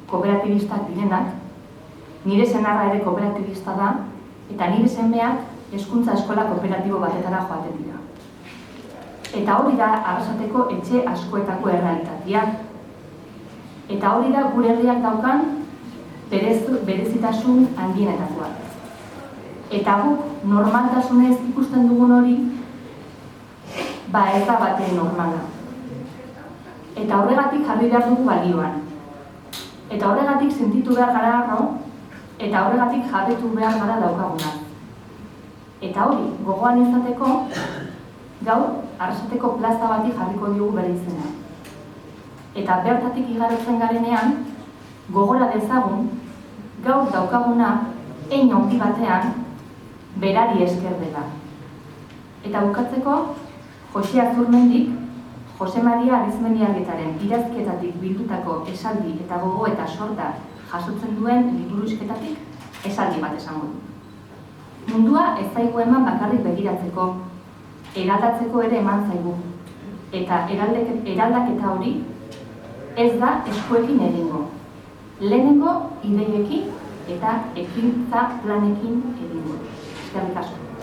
kooperatibistak direnak, nire senarra ere kooperatibista da, eta nire semeak hezkuntza eskola kooperatibo batetara joaten dira. Eta hori da Arrasateko etxe askoetako errealitatea. Eta hori da gure herriak daukan berezitasun handienetakoa. Eta guk normaltasunez ikusten dugun hori, ez da bate normala. Eta horregatik jarri behar dugu balioan. Eta horregatik sentitu behar gara harro, eta horregatik jabetu behar gara daukaguna. Eta hori, gogoan izateko, gaur Arrasateko plaza bati jarriko diogu bere izena. Eta bertatik igarotzen garenean, gogora dezagun, gaur daukaguna, hein handi batean, berari esker dela. Eta bukatzeko, Jose Azurmendik, Jose Maria Arizmendiargetaren idazketatik bildutako esaldi eta gogo eta sorta jasotzen duen liburusketatik esaldi bat esango du. Mundua ez zaigu eman bakarrik begiratzeko, eraldatzeko ere eman zaigu. Eta eraldaketa hori ez da eskuekin egingo. Lehenengo ideiekin eta ekintza planekin egingo. Eskerrik asko.